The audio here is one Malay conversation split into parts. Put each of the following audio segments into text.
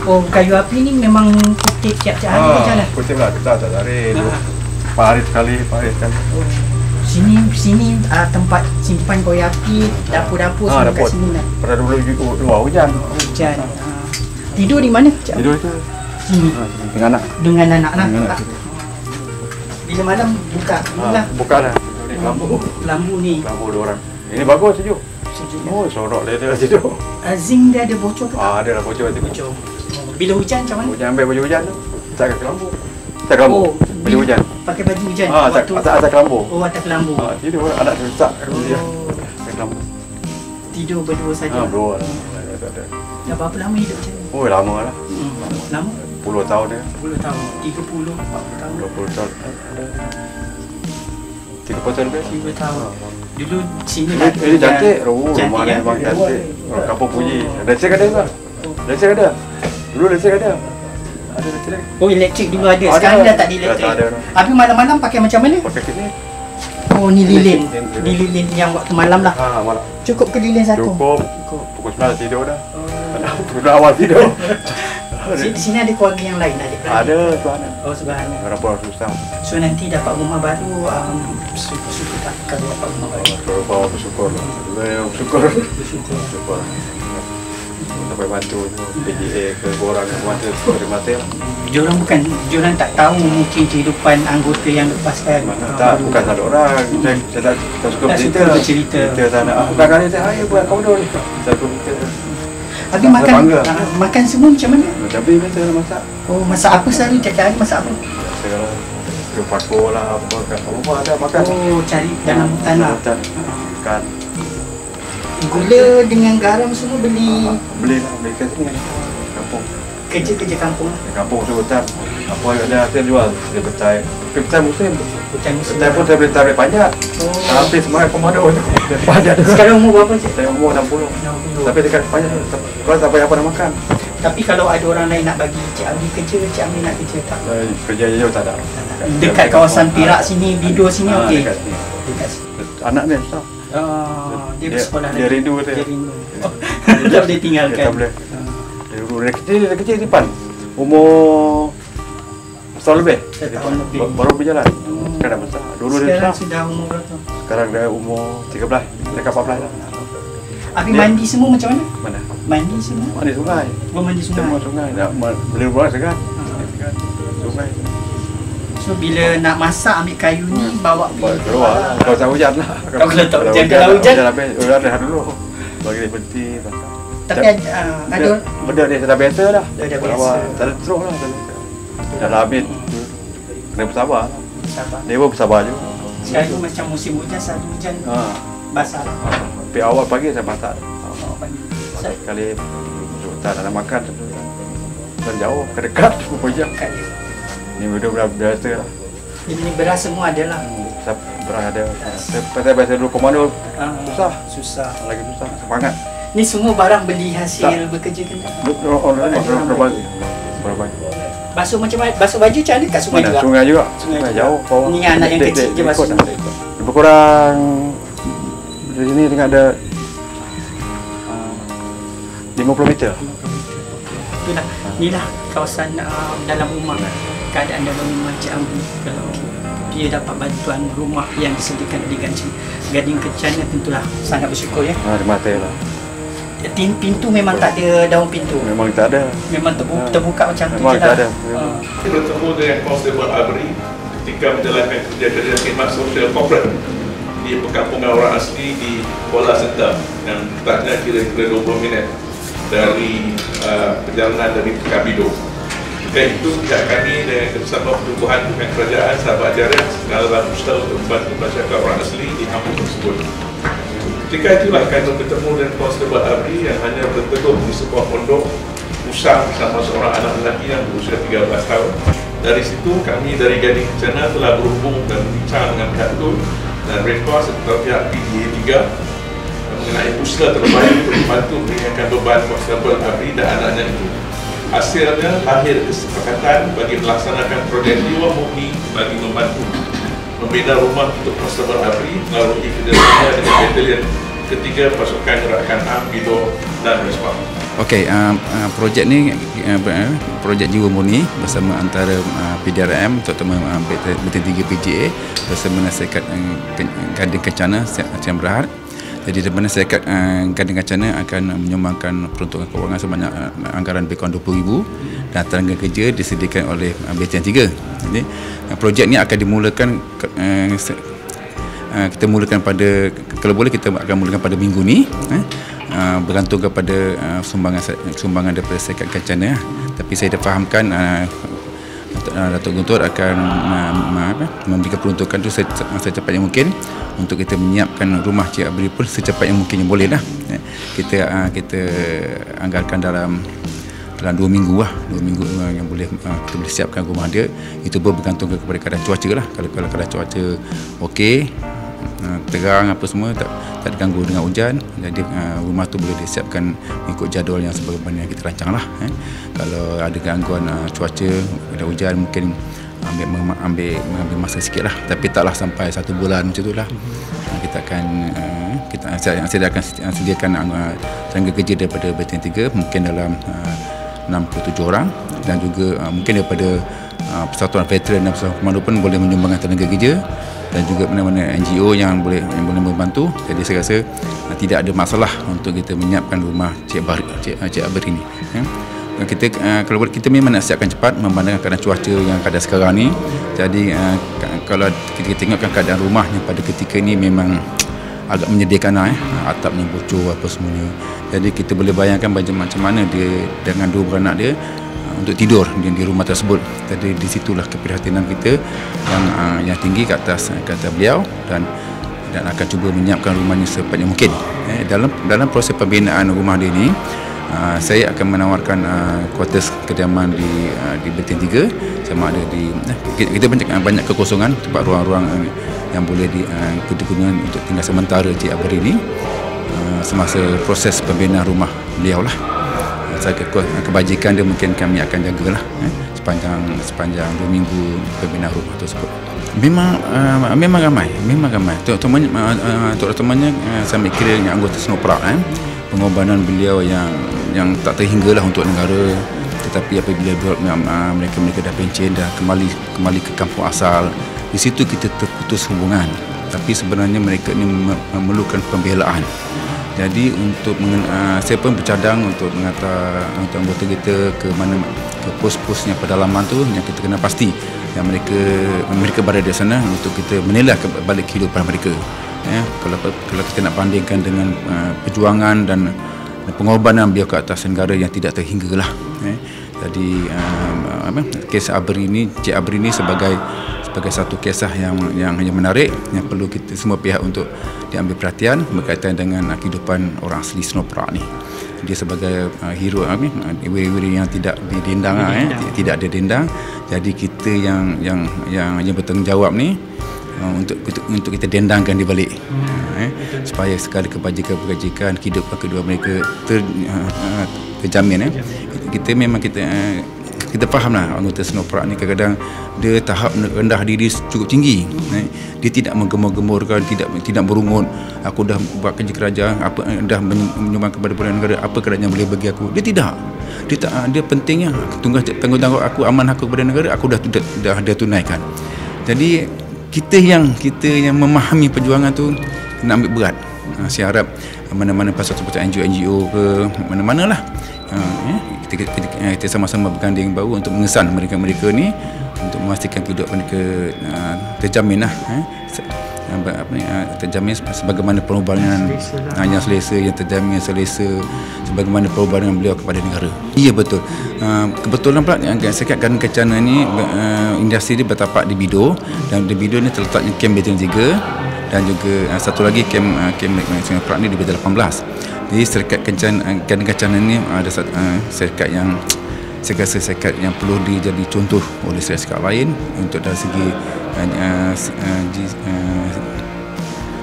Oh, kayu api ni memang kutip tiap-tiap hari macam mana? Kutip lah, kita tak tarik. Pak hari sekali. Oh. Sini tempat simpan kayu api, dapur-dapur semua kat sini lah. Pada dulu luar hujan. Hujan. Tidur di mana? Tidur itu sini. Dengan anak. Dengan anak lah. Bila malam buka. Buka dah. Lampu ni. Lampu 2 orang. Ini bagus sejuk. Oh, sorok dia tidur. Zinc dia ada bocor ke tak? Ada lah bocor. Bila hujan macam mana? Hujan ambil baju hujan tu. Tak ke lampu. Tak ke lampu. Baju hujan. Pakai baju hujan. Atas kelambu. Oh, atas kelambu. Tidur anak tu tak atas kelambu. Tidur berdua saja. Berdua lah. Dah berapa lama hidup macam ni? Oh, lama lah. Lama? 10 tahun dia. 10 tahun. 30, 40 tahun. 20 tahun. 30 tahun lebih. 30 tahun. Dulu sini lah. Ini cantik. Rumah ni memang cantik. Kampung puji. Lecek ada tak? Lecek ada. Dulu lecek ada. Ada lecek. Oh, elektrik dulu ada. Sekarang dah tak ada elektrik. Tapi malam-malam pakai macam mana? Pakai sini. Oh, ni lilin. Ni lilin yang waktu malam lah. Malam. Cukup ke lilin satu? Cukup. Pukul 9 tidur dah. Pukul awal tidur. Di sini ada keluarga yang lain adik? Ada tuan. Oh, sebagainya. Berapa orang susah. So nanti dapat rumah baru, syukur tak kalau dapat rumah baru? Berapa bersyukur lah. Bersyukur. Sampai bantu PGA ke orang yang mati lah. Diorang tak tahu mungkin kehidupan anggota yang lepas kan? Tak, bukan satu orang. Saya tak suka bercerita. Kita tak nak. Kadang-kadang saya, ayo buat kau dulu. Saya suka bercerita. Tapi makan semua macam mana? Tapi biasa lah masak. Oh, masak apa selalu? Tiap hari masak apa? Biasa lah. Pakur lah, apa ada makan. Oh, cari dalam tanah. Ikan. Gula dengan garam semua beli? Beli kat sini. Kampung. Kerja kampung? Kampung tu hutan. Apa ada hasil jual. Dia petai. Tapi petai musim. Petai pun saya boleh tarik panjat. Habis semua komodo tu. Panjat. Sekarang umur berapa cik? Saya umur 60. Tapi dekat panjat. Kalau tak payah apa nak makan. Tapi kalau ada orang lain nak bagi Cik Amri kerja, Cik Amri nak kerja tak? Kerja je tak ada. Dekat kawasan Perak sini, Bido sini okey? Dekat sini. Dekat sini. Anak dia susah. Dia bersekolah lagi? Dia rindu dia. Dia tak boleh tinggalkan? Tak boleh. Dia kecil simpan. Umur setahun lebih. Baru berjalan. Sekarang dah besar. Dulu dia besar. Sekarang sudah umur berapa? Sekarang dia umur 13. Dekat 14 lah. Habis mandi semua macam mana? Mana? Mandi semua? Mandi sungai. Oh, mandi sungai? Semua sungai. Boleh buat segan. Sungai. So bila nak masak ambil kayu ni bawa pergi keluar. Kalau tak hujan lah. Kalau tak hujan, kalau hujan hujan dah dulu. Bagi dia berhenti masak. Tapi ada benda dia dah biasa dah. Dah biasa. Tak ada teruk lah. Dah habis. Kena bersabar. Dia pun bersabar juga. Sekarang macam musim hujan, satu hujan basah lah. Tapi awal pagi saya masak. Awal pagi. Sekali tak nak makan. Dan jauh, kedekat. Pujang. Ini benda biasa lah. Ini beras semua ada lah. Beras ada. Saya biasa dulu komando. Susah. Lagi susah. Semangat. Ni semua barang beli hasil bekerja ke tak? Berbagi. Basuh macam mana? Basuh baju macam mana? Kat sungai juga? Sungai juga. Sungai jauh. Ni anak yang kecil je basuh. Lebih kurang di sini dengan ada 50 meter. Itulah. Inilah kawasan dalam rumah. Keadaan dalam rumah Cik Amri. Kalau dia dapat bantuan rumah yang disediakan oleh Gading Kencana, tentulah sangat bersyukur ya. Terima kasih lah. Pintu memang tak ada daun pintu. Memang tak ada. Memang terbuka macam tu je lah. Memang tak ada. Kita bertemu dengan Constable Abri ketika menjalankan kerja-kerja khidmat sosial korporat di perkampungan orang asli di Kuala Sentang yang letaknya kira-kira 20 minit dari perjalanan dari Kabido. Ketika itu pihak kami dengan bersama pertubuhan dengan kerajaan sahabat ajaran segala usaha untuk membantu masyarakat orang asli di kampung tersebut. Ketika itulah kami bertemu dengan Constable Abri yang hanya berteduh di sebuah pondok usang bersama seorang anak lelaki yang berusia 13 tahun. Dari situ kami dari Gading Kencana telah berhubung dan berbincang dengan pihak itu dan rekod serta pihak PDA 3 mengenai usaha terbaik untuk membantu meringankan beban Constable Abri dan anaknya itu. Hasilnya lahir kesepakatan bagi melaksanakan projek jiwa murni bagi membantu membina rumah untuk Constable Abri melalui kerjasama dengan Batalion ketiga pasukan gerakan Ambido dan Respon. Okey, projek ni projek Jiwa Murni bersama antara PDRM terutama BT3 PGA bersama Syarikat Gading Kencana Sdn Bhd. Jadi di mana Syarikat Gading Kencana akan menyumbangkan peruntukan kewangan sebanyak anggaran lebih kurang 20,000 dan tenaga kerja disediakan oleh BTN 3. Jadi projek ni akan dimulakan kita mulakan pada, kalau boleh kita akan mulakan pada minggu ni, bergantung kepada sumbangan daripada Syarikat Kencana. Tapi saya dah fahamkan Datuk Guntur akan memberikan peruntukan itu secepat yang mungkin untuk kita menyiapkan rumah Cik Abri pun secepat yang mungkin yang boleh lah. Kita anggarkan dalam 2 minggu lah, 2 minggu yang boleh kita boleh siapkan rumah dia. Itu pun bergantung kepada keadaan cuaca lah. Kalau keadaan cuaca okey, terang apa semua, tak diganggu dengan hujan, jadi rumah tu boleh disiapkan ikut jadual yang sebagaimana yang kita rancang lah. Kalau ada gangguan cuaca, ada hujan, mungkin ambil masa sikit lah, tapi taklah sampai 1 bulan macam tu lah. Saya akan sediakan tenaga kerja daripada BTN 3 mungkin dalam 67 orang, dan juga mungkin daripada Persatuan Veteran dan Persatuan Komando pun boleh menyumbangkan tenaga kerja, dan juga mana-mana NGO yang boleh membantu. Jadi saya rasa tidak ada masalah untuk kita menyiapkan rumah Cik Abri ini. Kita kalau kita memang nak siapkan cepat memandangkan keadaan cuaca yang keadaan sekarang ni. Jadi kalau kita tengokkan keadaan rumahnya pada ketika ini memang agak menyedihkan lah, atapnya bocor apa semuanya. Jadi kita boleh bayangkan macam mana dia dengan 2 beranak dia untuk tidur di rumah tersebut. Jadi di situlah keprihatinan kita yang tinggi ke atas beliau, dan akan cuba menyiapkan rumahnya secepatnya mungkin. Dalam proses pembinaan rumah dia ni, saya akan menawarkan kuartus kediaman di BTN 3, sama ada kita banyak kekosongan tempat ruang-ruang yang boleh digunakan untuk tinggal sementara Cik Abri ini semasa proses pembinaan rumah beliau lah. Kebajikan dia mungkin kami akan jagalah sepanjang 2 minggu pembinaan rumah tersebut. Memang ramai. Terutamanya saya kira yang anggota Snowprak, pengorbanan beliau yang tak terhinggalah untuk negara. Tetapi apabila mereka dah pencen, dah kembali ke kampung asal, di situ kita terputus hubungan. Tapi sebenarnya mereka ni memerlukan pembelaan. Jadi saya pun bercadang untuk menghantar anggota kita ke pos-pos yang pedalaman tu, yang kita kena pasti yang mereka berada di sana untuk kita menilai balik kehidupan mereka. Kalau kita nak bandingkan dengan perjuangan dan pengorbanan beliau ke atas negara yang tidak terhinggalah. Jadi kisah Abri ini, Cik Abri ini sebagai satu kisah yang menarik, yang perlu kita semua pihak untuk diambil perhatian berkaitan dengan kehidupan orang asli Snowprak ni. Dia sebagai hero wiri-wiri yang tidak didendang, tidak ada dendang. Jadi kita yang bertanggungjawab ni untuk kita dendangkan di balik, supaya segala kebajikan kehidupan kedua mereka terjamin. Kita fahamlah anggota Snowprak ni kadang-kadang dia tahap rendah diri cukup tinggi. Dia tidak menggemur-gemurkan, tidak berungut, aku dah buat kerja kerajaan, dah menyumbang kepada pilihan negara, apa kerajaan boleh bagi aku. Dia tidak. Dia pentingnya tanggungjawab aku, amanah aku kepada negara, aku dah tunaikan. Jadi kita yang memahami perjuangan tu nak ambil berat. Saya harap mana-mana pasal-pasal NGO ke mana-mana lah, kita sama-sama berganding bahu untuk mengesan mereka ni, untuk memastikan kehidupan mereka terjamin lah, terjamin sebagaimana pengorbanan yang selesa, yang terjamin selesa sebagaimana pengorbanan beliau kepada negara. Ya, betul. Kebetulan pula Syarikat Gading Kencana ni industri dia bertapak di Bido, dan di Bido ni terletaknya kem BTN 3, dan juga satu lagi kem Snowprak ni di BTN 18. Jadi Syarikat Gading Kencana ni ada syarikat yang saya rasa syarikat yang perlu dijadi contoh oleh syarikat lain untuk dari segi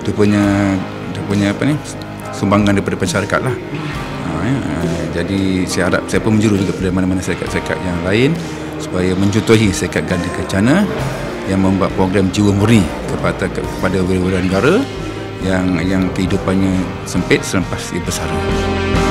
dia punya sumbangan daripada masyarakat lah. Jadi saya harap, saya pun menjuru juga kepada mana-mana syarikat-syarikat yang lain supaya mencontohi Syarikat Gading Kencana yang membuat program Jiwa Murni kepada wira-wira negara yang kehidupannya sempit selepas dia bersara.